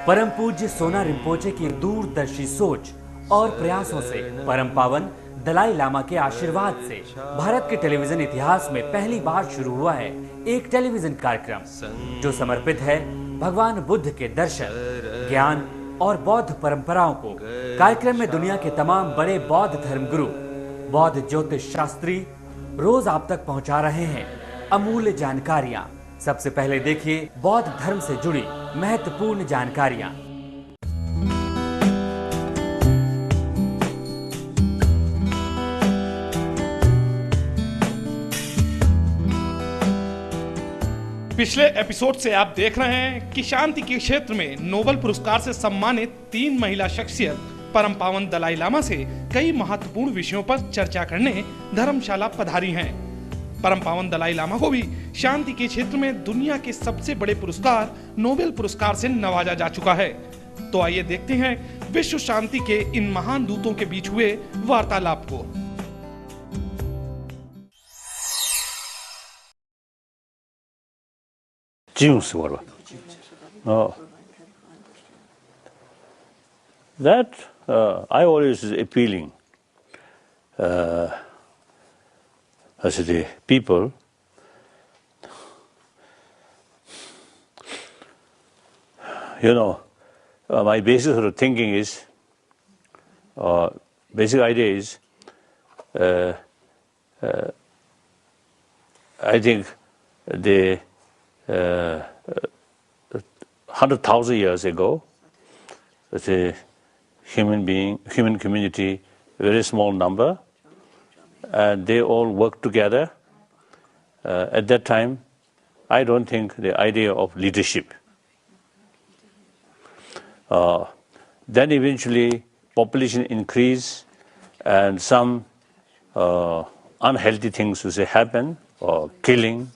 परम पूज्य सोना रिम्पोचे की दूरदर्शी सोच और प्रयासों से परम पावन दलाई लामा के आशीर्वाद से भारत के टेलीविजन इतिहास में पहली बार शुरू हुआ है एक टेलीविजन कार्यक्रम जो समर्पित है भगवान बुद्ध के दर्शन, ज्ञान और बौद्ध परंपराओं को। कार्यक्रम में दुनिया के तमाम बड़े बौद्ध धर्मगुरु, बौद्ध ज्योतिष शास्त्री रोज आप तक पहुंचा रहे हैं अमूल्य जानकारियां। सबसे पहले देखिए बौद्ध धर्म से जुड़ी महत्वपूर्ण जानकारियां। पिछले एपिसोड से आप देख रहे हैं कि शांति के क्षेत्र में नोबेल पुरस्कार से सम्मानित 3 महिला शख्सियत परम पावन दलाई लामा से कई महत्वपूर्ण विषयों पर चर्चा करने धर्मशाला पधारी हैं। परम पावन दलाई लामा को भी शांति के क्षेत्र में दुनिया के सबसे बड़े पुरस्कार नोबेल पुरस्कार से नवाजा जा चुका है। तो आइए देखते हैं विश्व शांति के इन महान दूतों के बीच हुए वार्तालाप को। That I always is appealing as the people. My basis of thinking is, basic idea is, I think the 100,000 years ago, the human community, very small number, and they all worked together. At that time, I don't think the idea of leadership. Then eventually population increase and some unhealthy things will happen, or killing,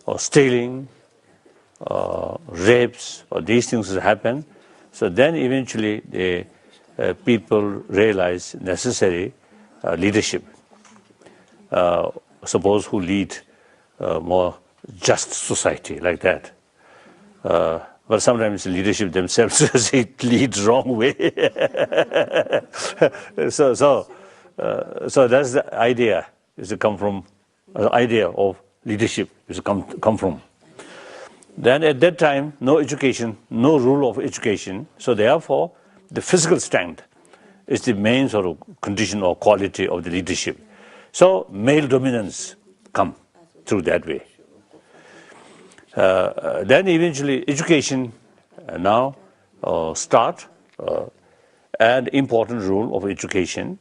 or stealing, rapes, or these things will happen. So then eventually the people realize necessary leadership. Suppose who lead more just society like that. But sometimes leadership themselves it leads wrong way. So that's the idea. Is to come from idea of leadership. Is to come from. Then at that time, no education, no rule of education. So therefore, the physical strength is the main sort of condition or quality of the leadership. So male dominance come through that way. Then eventually education now start and important rule of education.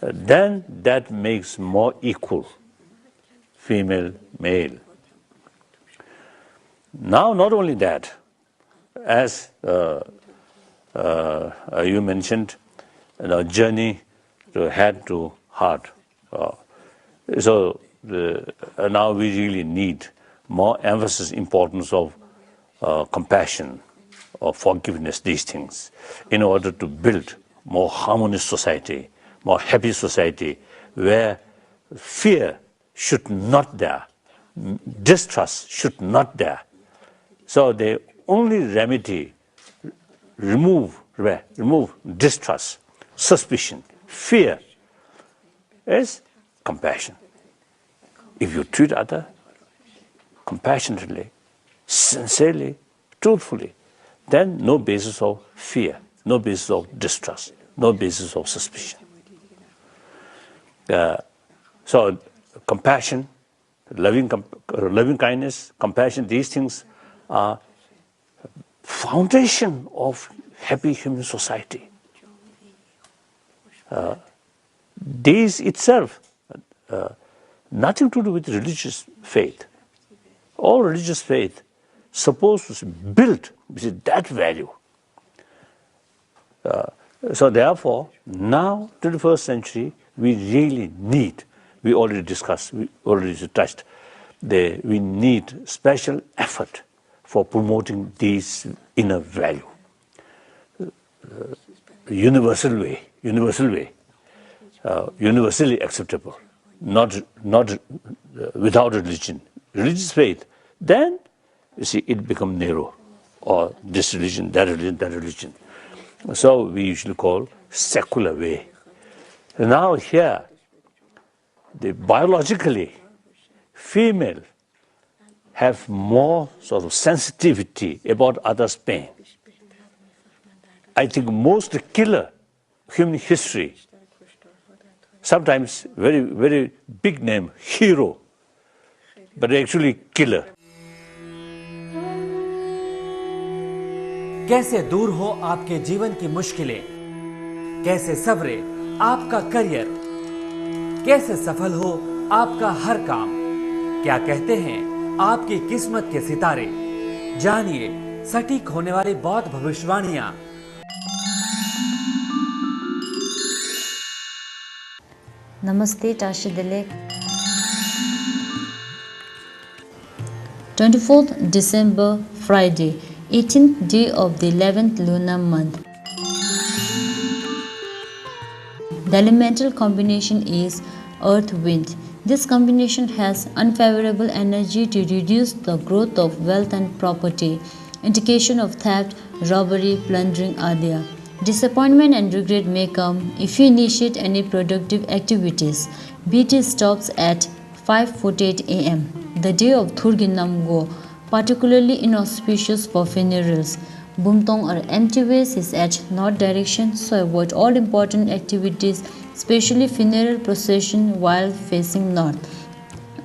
Then that makes more equal female, male. Now not only that, as you mentioned, journey to head to heart. So now we really need more emphasis, importance of compassion or forgiveness, these things, in order to build more harmonious society, more happy society, where fear should not there, distrust should not there. So the only remedy, remove distrust, suspicion, fear, is compassion. If you treat other compassionately, sincerely, truthfully, then no basis of fear, no basis of distrust, no basis of suspicion. So compassion, loving kindness, compassion, these things are foundation of happy human society. These itself, nothing to do with religious faith. All religious faith supposed to build with that value. So therefore, now, 21st century, we really need, we already discussed, we already touched, we need special effort for promoting these inner value. Universal way, universally acceptable, not without religion, religious faith, then you see it become narrow or this religion, that religion, that religion. So we usually call secular way. Now here, biologically, female have more sort of sensitivity about others' pain. I think most killer human history, sometimes very, very big name, hero, but actually killer. कैसे दूर हो आपके जीवन की मुश्किलें, कैसे सवरे आपका career, कैसे सफल हो आपका हर काम, क्या कहते हैं आपकी किस्मत के सितारे, जानिए सटीक होने वाली बौद्ध भविष्यवाणियां। Namaste Tashidilek. 24th December, Friday, 18th day of the 11th lunar month. The elemental combination is Earth-Wind. This combination has unfavorable energy to reduce the growth of wealth and property, indication of theft, robbery, plundering, adya. Disappointment and regret may come if you initiate any productive activities. BT stops at 5:48 am. The day of Thurginamgo, particularly inauspicious for funerals. Bumtong or empty ways is at north direction, so avoid all important activities, especially funeral procession, while facing north.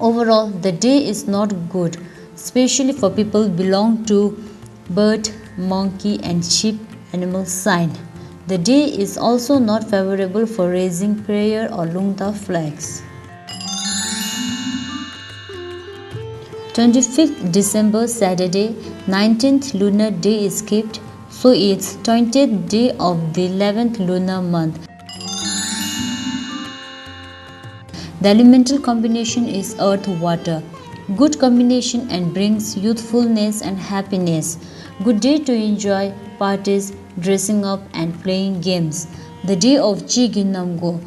Overall, the day is not good, especially for people belong to bird, monkey and sheep animal sign. The day is also not favorable for raising prayer or lungta flags. 25th December, Saturday, 19th lunar day is skipped, so it's 20th day of the 11th lunar month. The elemental combination is earth-water. Good combination and brings youthfulness and happiness. Good day to enjoy parties, dressing up and playing games. The day of Chiginamgo,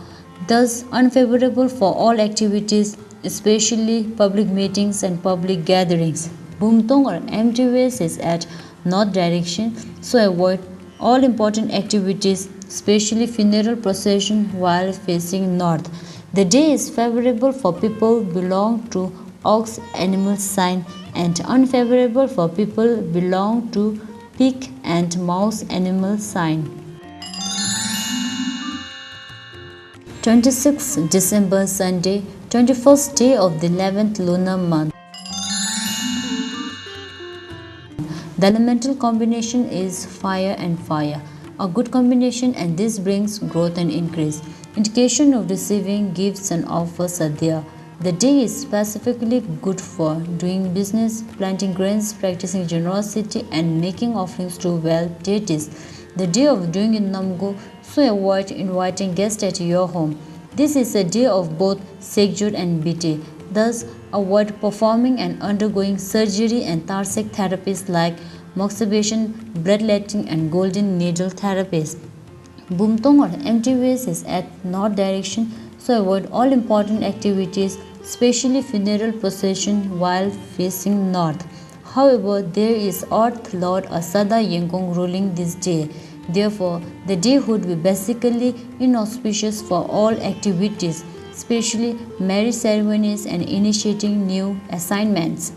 thus unfavorable for all activities, especially public meetings and public gatherings. Bumtong or empty ways is at north direction, so avoid all important activities, especially funeral procession, while facing north. The day is favorable for people belong to ox animal sign and unfavorable for people belong to pig and mouse animal sign. 26th December, Sunday, 21st day of the 11th lunar month. The elemental combination is fire and fire, a good combination, and this brings growth and increase. Indication of receiving gifts and offers are there. The day is specifically good for doing business, planting grains, practicing generosity, and making offerings to wealth deities. The day of doing Namgo, so avoid inviting guests at your home. This is a day of both Segjut and BT. Thus, avoid performing and undergoing surgery and thoracic therapies like moxibustion, bloodletting, and golden needle therapies. Bumtong or empty ways is at north direction, so avoid all important activities, especially funeral procession, while facing north. However, there is Earth Lord Asada Yengkong ruling this day. Therefore, the day would be basically inauspicious for all activities, especially marriage ceremonies and initiating new assignments.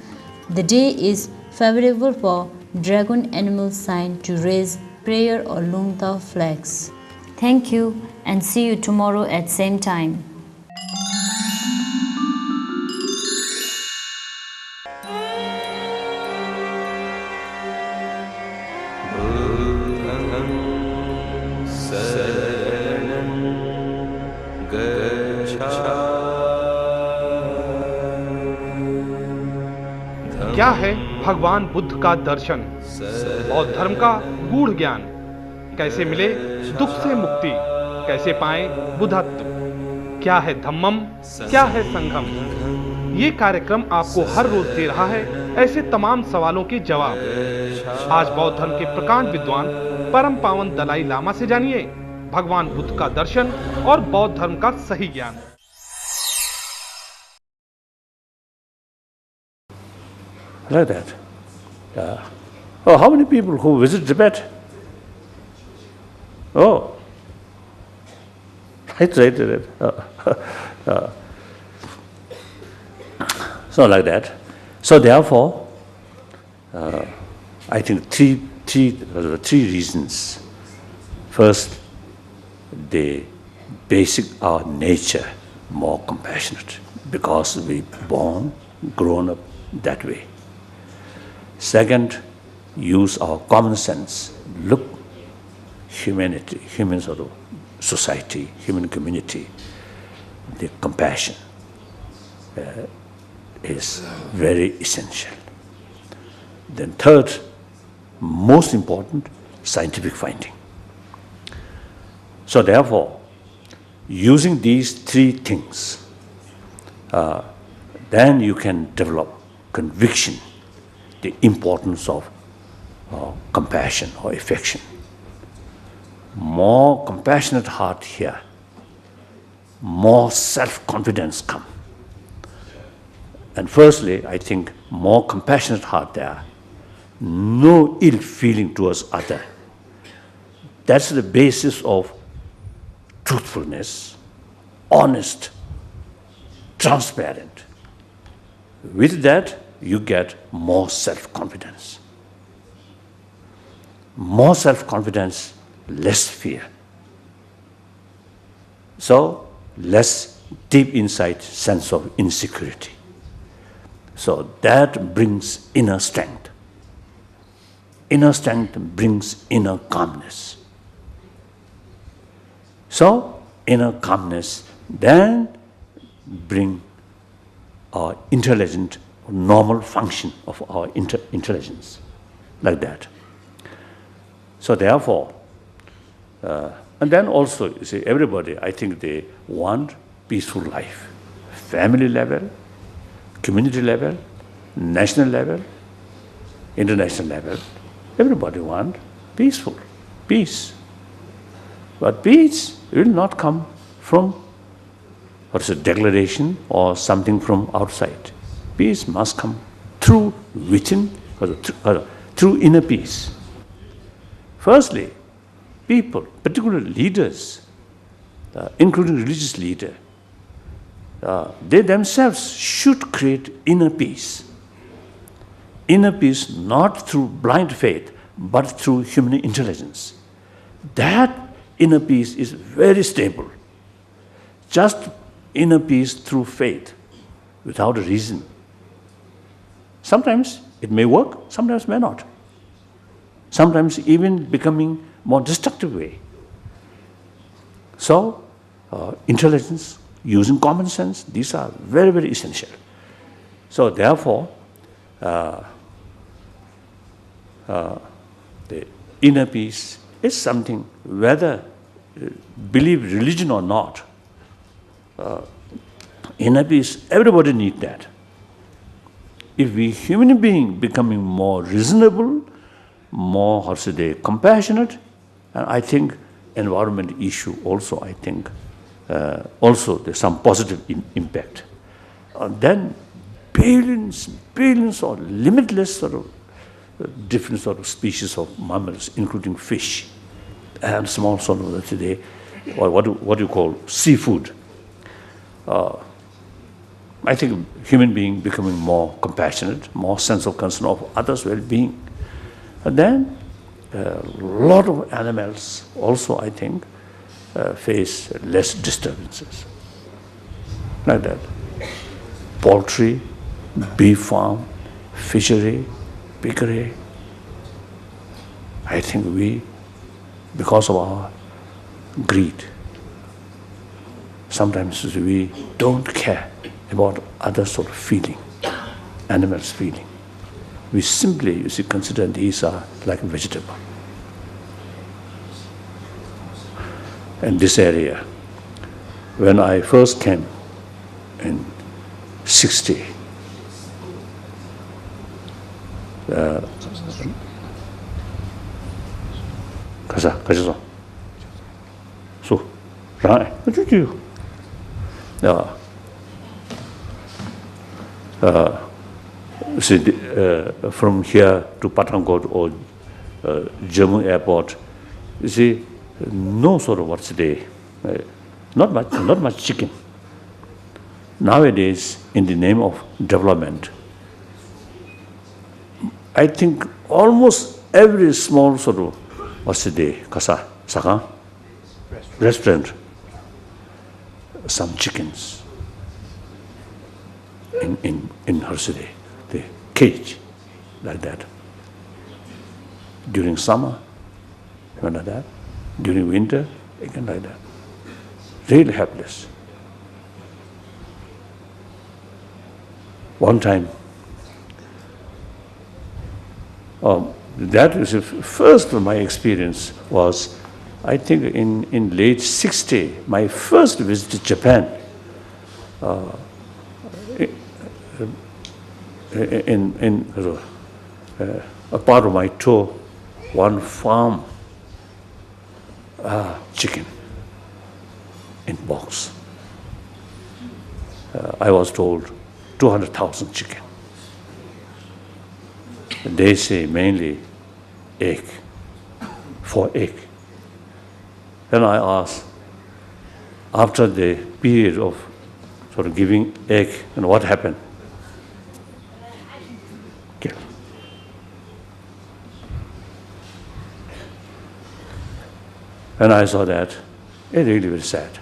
The day is favorable for dragon animal sign to raise prayer or lungta flags. Thank you and see you tomorrow at same time. क्या है भगवान बुद्ध का दर्शन, बौद्ध धर्म का गूढ़ ज्ञान, कैसे मिले दुख से मुक्ति, कैसे पाए बुद्धत्व, क्या है धम्मम, क्या है संघम। ये कार्यक्रम आपको हर रोज दे रहा है ऐसे तमाम सवालों के जवाब। आज बौद्ध धर्म के प्रकांड विद्वान परम पावन दलाई लामा से जानिए भगवान बुद्ध का दर्शन और बौद्ध धर्म का सही ज्ञान। Like that. Oh, how many people who visit Tibet? Oh, right. So like that. So therefore, I think three reasons. First, the basic our nature more compassionate because we born, grown up that way. Second, use our common sense. Look, humanity, human sort of society, human community, the compassion is very essential. Then third, most important, scientific finding. So therefore, using these three things, then you can develop conviction, the importance of compassion or affection. More compassionate heart here, more self-confidence come. And firstly, I think more compassionate heart there, no ill feeling towards other. That's the basis of truthfulness, honest, transparent. With that, you get more self-confidence. More self-confidence, less fear. So, less deep inside sense of insecurity. So that brings inner strength. Inner strength brings inner calmness. So, inner calmness then bring our intelligent, normal function of our intelligence, like that. So therefore, and then also, you see, everybody, I think they want peaceful life. Family level, community level, national level, international level. Everybody want peaceful, peace. But peace will not come from declaration or something from outside. Peace must come through within, through inner peace. Firstly, people, particularly leaders, including religious leaders, they themselves should create inner peace. Inner peace not through blind faith, but through human intelligence. That inner peace is very stable. Just inner peace through faith, without a reason. Sometimes it may work, sometimes may not. Sometimes even becoming more destructive way. So, intelligence, using common sense, these are very, very essential. So therefore, the inner peace is something, whether believe religion or not, inner peace, everybody needs that. If we human being becoming more reasonable, more, compassionate, and I think environment issue also, I think, also there's some positive impact. Then billions or limitless sort of different sort of species of mammals, including fish and small sort of today, or what you call seafood. I think human being becoming more compassionate, more sense of concern of others' well-being. And then a lot of animals also, I think, face less disturbances. Like that. Poultry, beef farm, fishery, piggery. I think we, because of our greed, sometimes we don't care about other sort of feeling, animals' feeling. We simply, consider these are like a vegetable. In this area, when I first came in 60, see, from here to Pathankot or Jammu airport, you see, no sort of what's there, not much chicken. Nowadays, in the name of development, I think almost every small sort of what's there, kasa, saka, restaurant, some chickens in her city, the cage, like that. During summer, like that. During winter, again like that. Really helpless. One time, that is the first of my experience was, I think in late 60, my first visit to Japan. In a part of my tour, one farm chicken in box. I was told 200,000 chicken. They say mainly egg, for egg. Then I asked, after the period of sort of giving egg, and what happened? Kill. And I saw that, it really was sad.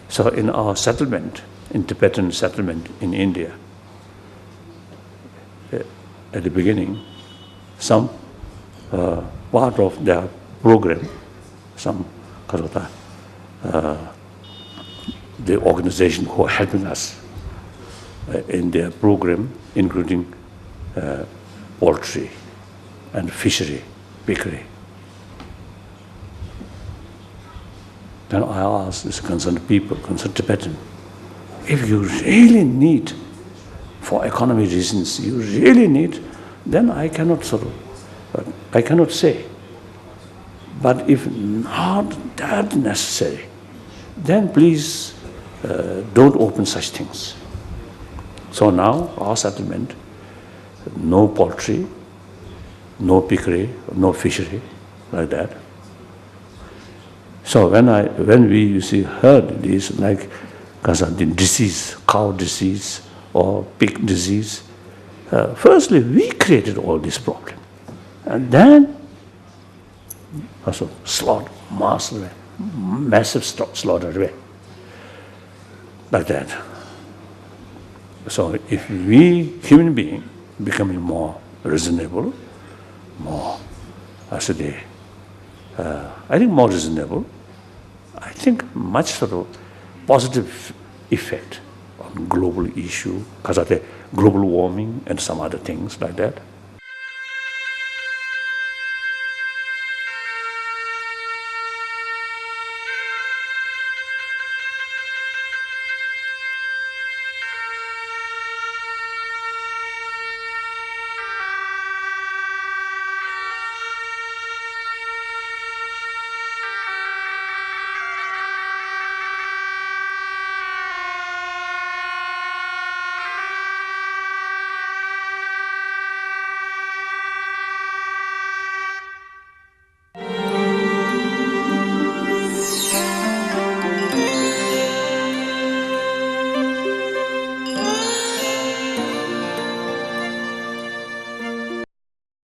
So in our settlement, in Tibetan settlement in India, at the beginning, some part of their program, some karota, the organization who are helping us in their program, including poultry and fishery, pickery. Then I asked this concerned people, concerned Tibetan, if you really need, for economy reasons, you really need, then I cannot I cannot say. But if not that necessary, then please don't open such things. So now our settlement, no poultry, no pickery, no fishery, like that. So when we you see heard this, like the disease, cow disease or pig disease, firstly we created all this problem, and then also slaughter, massive slaughter, like that. So if we human being becoming more reasonable, more, I think more reasonable, I think much sort of positive effect on global issue, because of the global warming and some other things like that.